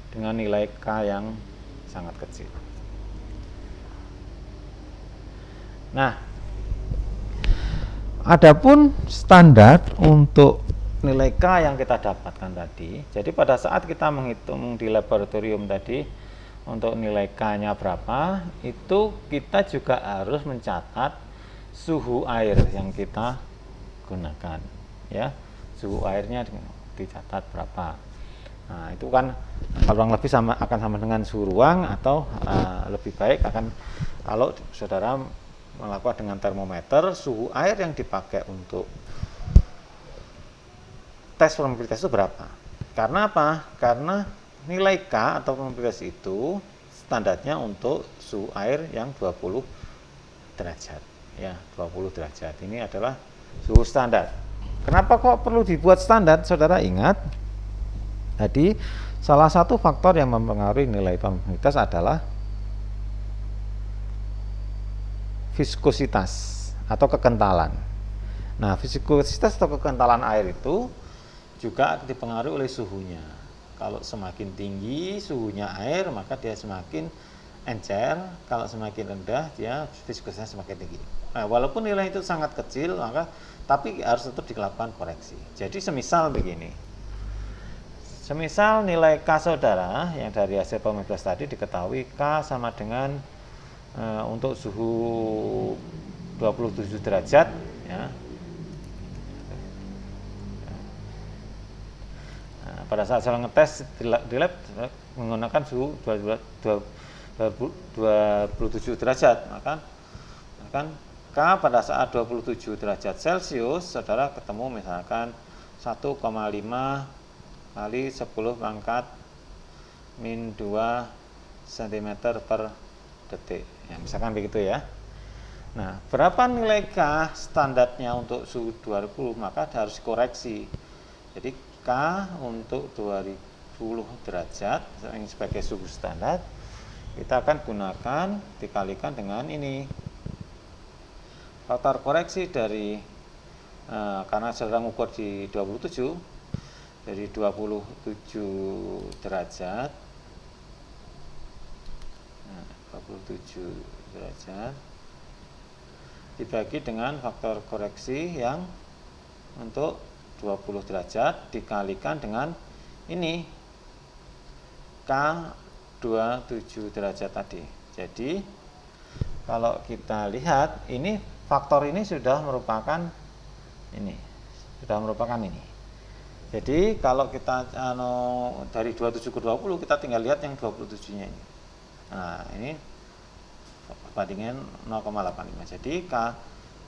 [SPEAKER 1] dengan nilai K yang sangat kecil. Nah, adapun standar untuk nilai K yang kita dapatkan tadi, jadi pada saat kita menghitung di laboratorium tadi untuk nilai K-nya berapa, itu kita juga harus mencatat suhu air yang kita gunakan, ya, suhu airnya dicatat berapa. Nah, itu kan kurang lebih akan sama dengan suhu ruang, atau lebih baik akan kalau saudara melakukan dengan termometer suhu air yang dipakai untuk tes permeabilitas itu berapa. Karena apa? Karena nilai K atau permeabilitas itu standarnya untuk suhu air yang 20 derajat. Ya, 20 derajat. Ini adalah suhu standar. Kenapa kok perlu dibuat standar? Saudara ingat, tadi salah satu faktor yang mempengaruhi nilai permeabilitas adalah viskositas atau kekentalan. Nah, viskositas atau kekentalan air itu juga dipengaruhi oleh suhunya. Kalau semakin tinggi suhunya air, maka dia semakin encer. Kalau semakin rendah, dia viskositasnya semakin tinggi. Nah, walaupun nilai itu sangat kecil, maka tapi harus tetap dilakukan koreksi. Jadi semisal begini. Semisal nilai K saudara yang dari hasil permeabilitas tadi diketahui K sama dengan untuk suhu 27 derajat ya. Nah, pada saat saya ngetes di lab menggunakan suhu 27 derajat, maka K pada saat 27 derajat Celcius saudara ketemu misalkan 1,5 kali 10 pangkat min 2 cm per detik ya, misalkan begitu ya. Nah, berapa nilai K standarnya untuk suhu 20, maka harus dikoreksi. Jadi K untuk 20 derajat sebagai suhu standar kita akan gunakan dikalikan dengan ini faktor koreksi dari karena sedang ukur di 27, dari 27 derajat 27 derajat dibagi dengan faktor koreksi yang untuk 20 derajat dikalikan dengan ini K 27 derajat tadi. Jadi kalau kita lihat ini faktor ini sudah merupakan ini. Jadi kalau kita dari 27 ke 20 kita tinggal lihat yang 27-nya ini. Nah, ini perbandingan 0,85. Jadi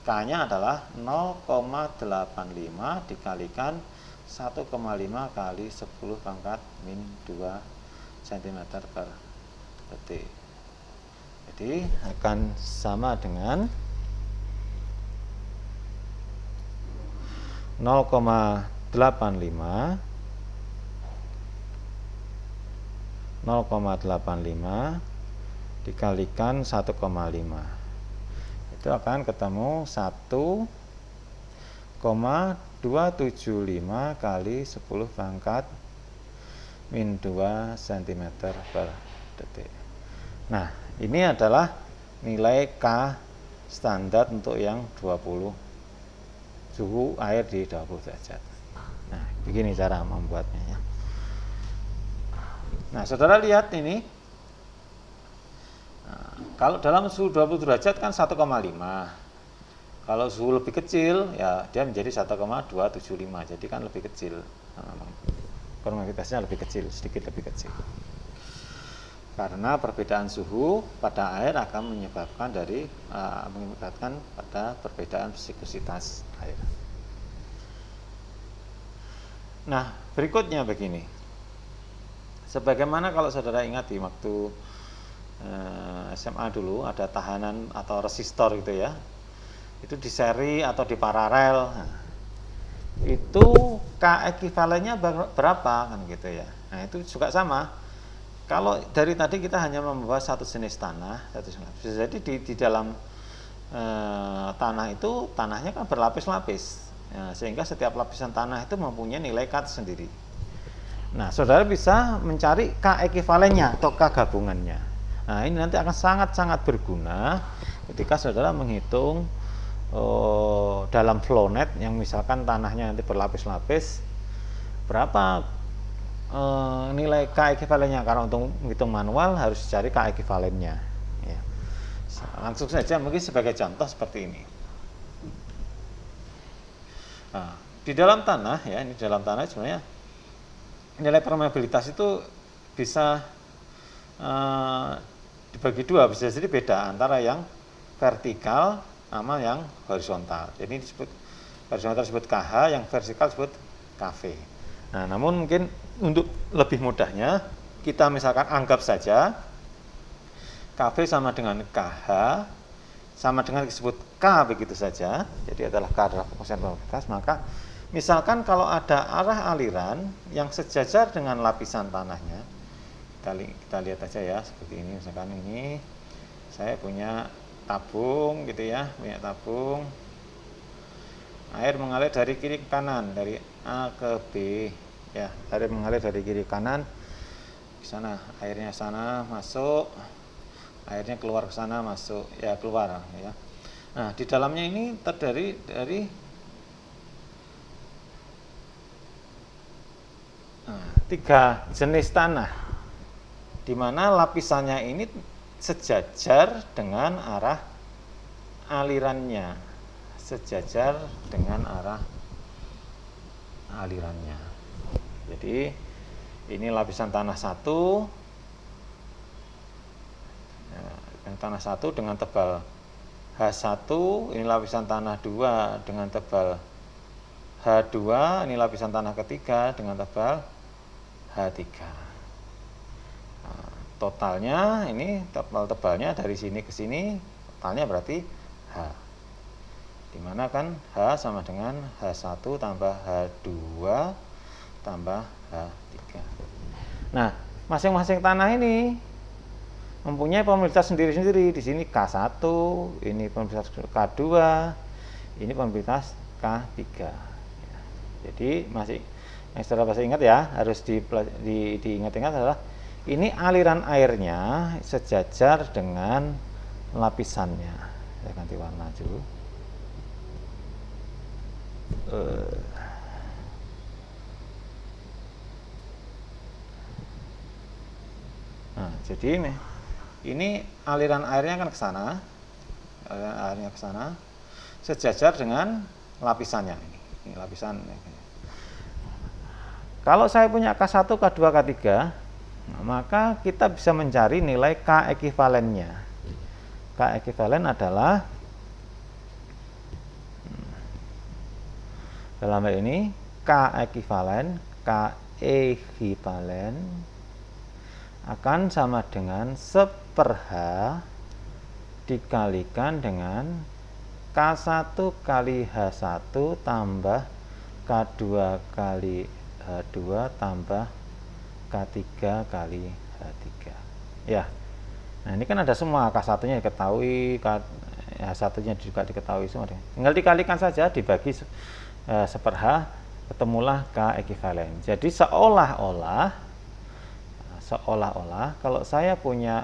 [SPEAKER 1] K-nya adalah 0,85 dikalikan 1,5 kali 10 pangkat min 2 cm per detik. Jadi akan sama dengan 0,85 dikalikan 1,5 itu akan ketemu 1,275 kali 10 pangkat min 2 cm per detik. Nah, ini adalah nilai K standar untuk yang 20 suhu air di 20 derajat. Nah, begini cara membuatnya ya. Nah, saudara lihat ini. Nah, kalau dalam suhu 20 derajat kan 1,5. Kalau suhu lebih kecil ya dia menjadi 1,275. Jadi kan lebih kecil. Permeabilitasnya lebih kecil, sedikit lebih kecil. Karena perbedaan suhu pada air akan menyebabkan pada perbedaan viskositas air. Nah, berikutnya begini. Sebagaimana kalau saudara ingat di waktu SMA dulu ada tahanan atau resistor gitu ya. Itu di seri atau di paralel. Nah, itu K ekivalennya berapa kan gitu ya. Nah, itu juga sama. Kalau dari tadi kita hanya membahas satu jenis tanah, bisa jadi di dalam tanah itu tanahnya kan berlapis-lapis, ya, sehingga setiap lapisan tanah itu mempunyai nilai K sendiri. Nah, saudara bisa mencari K ekivalennya atau K gabungannya. Nah, ini nanti akan sangat-sangat berguna ketika saudara menghitung dalam flownet yang misalkan tanahnya nanti berlapis-lapis, berapa nilai K ekivalennya, karena untuk menghitung manual harus dicari K ekivalennya ya. Langsung saja mungkin sebagai contoh seperti ini. Nah, di dalam tanah ya, ini dalam tanah sebenarnya nilai permeabilitas itu bisa dibagi dua, bisa jadi beda antara yang vertikal sama yang horizontal. Jadi disebut horizontal disebut KH, yang vertikal disebut KV. Nah, namun mungkin untuk lebih mudahnya kita misalkan anggap saja KV sama dengan KH sama dengan disebut K begitu saja. Jadi adalah K adalah koefisien permeabilitas, maka Misalkan kalau ada arah aliran yang sejajar dengan lapisan tanahnya, kita lihat aja ya, seperti ini. Misalkan ini saya punya tabung gitu ya, punya tabung. Air mengalir dari kiri ke kanan, dari A ke B. Ya, air mengalir dari kiri ke kanan. Ke sana, airnya sana masuk, airnya keluar ke sana masuk, ya keluar ya. Nah, di dalamnya ini terdiri dari tiga jenis tanah, di mana lapisannya ini sejajar dengan arah alirannya, sejajar dengan arah alirannya. Jadi ini lapisan tanah satu, yang tanah satu dengan tebal H1, ini lapisan tanah 2 dengan tebal H2, ini lapisan tanah ketiga dengan tebal H3. Nah, totalnya ini tebalnya dari sini ke sini, totalnya berarti H. Dimana kan H sama dengan H1 tambah H2 tambah H3. Nah, masing-masing tanah ini mempunyai pemilitas sendiri-sendiri. Di sini K1, ini pemilitas K2, ini pemilitas K3. Jadi masih yang saudara masih ingat ya, harus diingat-ingat adalah ini aliran airnya sejajar dengan lapisannya. Saya ganti warna dulu. Nah, jadi ini aliran airnya kan ke sana, aliran airnya ke sana, sejajar dengan lapisannya. Ini lapisan. Kalau saya punya K1, K2, K3, maka kita bisa mencari nilai K ekivalennya. K ekivalen adalah dalam hal ini K ekivalen akan sama dengan 1/H dikalikan dengan K1 kali H1 tambah K2 kali H2 tambah K3 kali H3. Ya. Nah, ini kan ada semua, K1-nya diketahui, H1-nya juga diketahui semua. Tinggal dikalikan saja, dibagi 1/H, ketemulah K ekivalen. Jadi seolah-olah kalau saya punya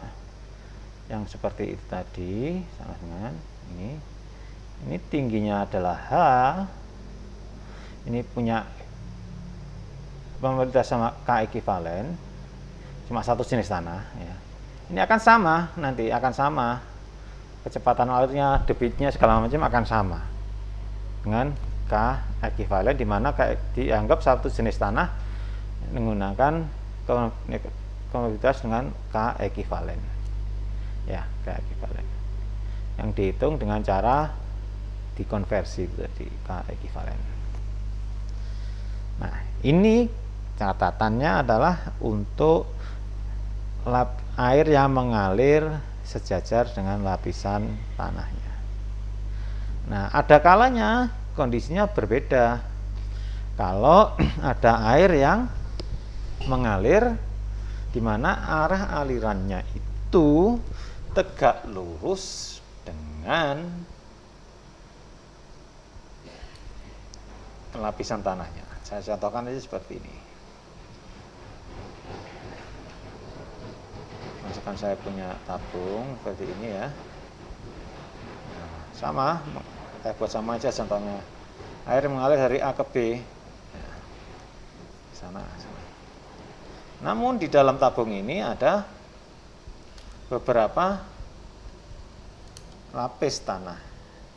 [SPEAKER 1] yang seperti itu tadi, sama dengan ini tingginya adalah H, ini punya pemilitas sama K ekivalen, cuma satu jenis tanah ya. Ini akan sama, nanti akan sama, kecepatan alirnya, debitnya segala macam akan sama dengan K ekivalen, di mana dianggap satu jenis tanah menggunakan konektivitas dengan K ekivalen. Ya, K ekivalen. Yang dihitung dengan cara dikonversi jadi K ekivalen. Nah, ini catatannya adalah untuk air yang mengalir sejajar dengan lapisan tanahnya. Nah, ada kalanya kondisinya berbeda. Kalau ada air yang mengalir di mana arah alirannya itu tegak lurus dengan lapisan tanahnya. Saya contohkan aja seperti ini. Misalkan saya punya tabung seperti ini ya. Nah, sama, saya buat sama aja contohnya. Air mengalir dari A ke B. Nah, sana. Namun di dalam tabung ini ada beberapa lapis tanah.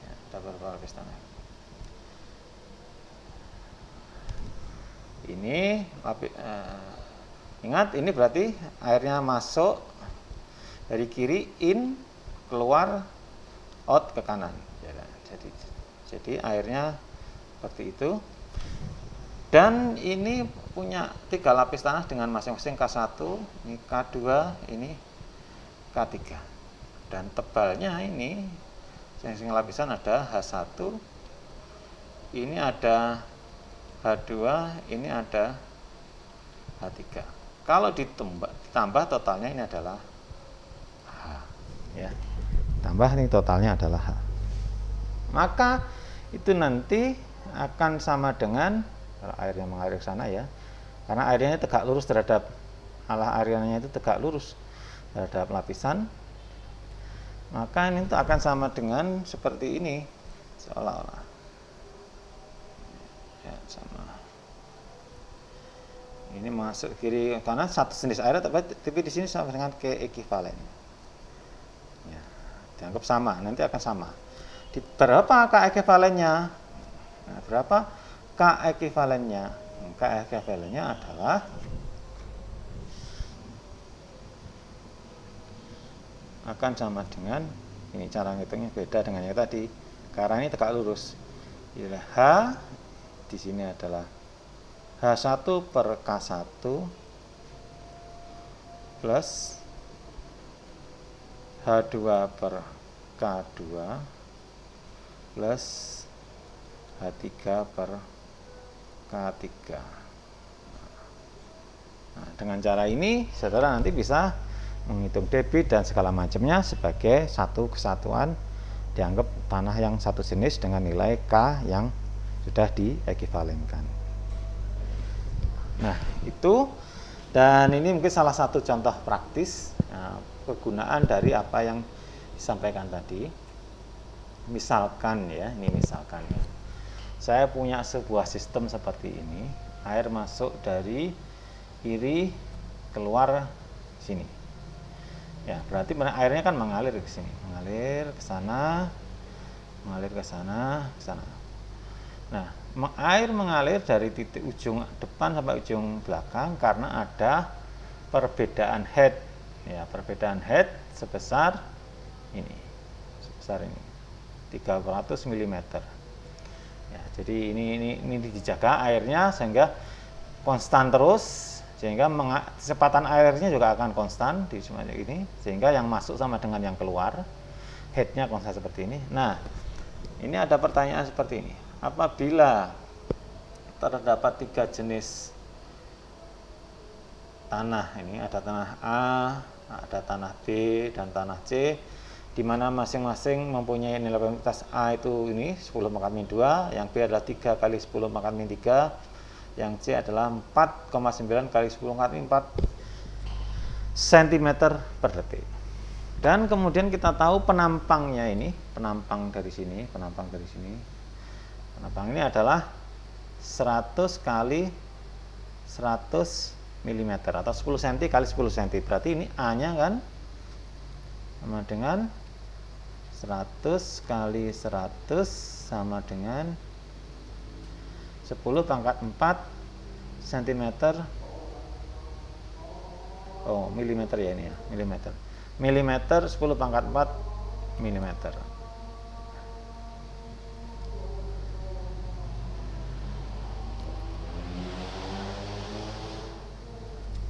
[SPEAKER 1] Ya, ada beberapa lapis tanah. Ini ingat, ini berarti airnya masuk dari kiri in, keluar out ke kanan. Jadi airnya seperti itu. Dan ini punya 3 lapis tanah dengan masing-masing K1, ini K2, ini K3. Dan tebalnya ini masing-masing lapisan ada H1, ini ada H2 ini ada H3. Kalau ditambah totalnya ini adalah H, ya. Tambah ini totalnya adalah H. Maka itu nanti akan sama dengan kalau airnya mengalir ke sana ya. Karena airnya tegak lurus terhadap airnya itu tegak lurus terhadap lapisan. Maka ini tuh akan sama dengan seperti ini seolah-olah. Ya, sama. Ini masuk kiri karena satu jenis air tapi di sini sama dengan keekivalen. Ya, dianggap sama, nanti akan sama. Di berapa keekivalennya? Nah, berapa keekivalennya? Keekivalennya adalah akan sama dengan ini, cara ngitungnya beda dengan yang tadi karena ini tegak lurus. Inilah H, di sini adalah H1 per K1 plus H2 per K2 plus H3 per K3. Nah, dengan cara ini saudara nanti bisa menghitung debit dan segala macamnya sebagai satu kesatuan, dianggap tanah yang satu jenis dengan nilai K yang sudah diekivalenkan. Nah, itu, dan ini mungkin salah satu contoh praktis kegunaan dari apa yang disampaikan tadi. Misalkan ya, ini misalkan ya, saya punya sebuah sistem seperti ini, air masuk dari kiri keluar sini. Ya, berarti airnya kan mengalir ke sini, mengalir ke sana, mengalir ke sana, ke sana. Nah, air mengalir dari titik ujung depan sampai ujung belakang karena ada perbedaan head. Ya, perbedaan head sebesar ini. Sebesar ini. 300 mm. Ya, jadi ini dijaga airnya sehingga konstan terus, sehingga kecepatan airnya juga akan konstan di semuanya ini, sehingga yang masuk sama dengan yang keluar, headnya konstan seperti ini. Nah, ini ada pertanyaan seperti ini, apabila terdapat 3 jenis tanah, ini ada tanah A, ada tanah B, dan tanah C, di mana masing-masing mempunyai nilai permilikitas A itu ini 10 pangkat min 2, yang B adalah 3 kali 10 pangkat min 3, yang C adalah 4,9 kali 10 pangkat min 4 cm per detik. Dan kemudian kita tahu penampangnya ini, penampang dari sini, penampang ini adalah 100 kali 100 mm atau 10 cm kali 10 cm. Berarti ini A-nya kan sama dengan 100 kali 100 sama dengan 10 pangkat 4 cm. Oh, milimeter ya ini ya, milimeter. Milimeter 10 pangkat 4 milimeter.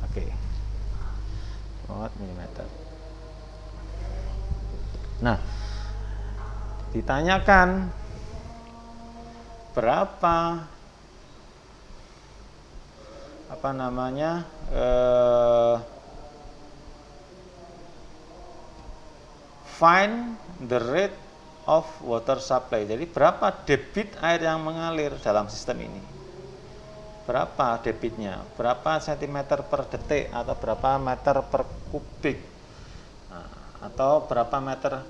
[SPEAKER 1] Oke. 4 milimeter. Nah, ditanyakan berapa find the rate of water supply. Jadi berapa debit air yang mengalir dalam sistem ini? Berapa debitnya? Berapa sentimeter per detik atau berapa meter per kubik? Nah, atau berapa meter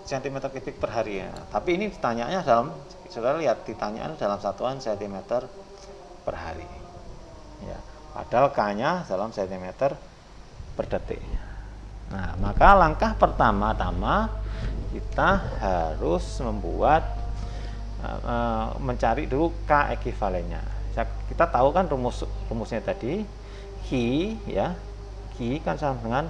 [SPEAKER 1] sentimeter kubik per hari ya. Tapi ini ditanyanya dalam, saudara lihat ditanyaan dalam satuan sentimeter per hari. Ya, padahal K-nya dalam sentimeter per detik. Nah, maka langkah pertama-tama kita harus membuat mencari dulu K ekivalennya. Kita tahu kan rumusnya tadi, Q ya, Q kan sama dengan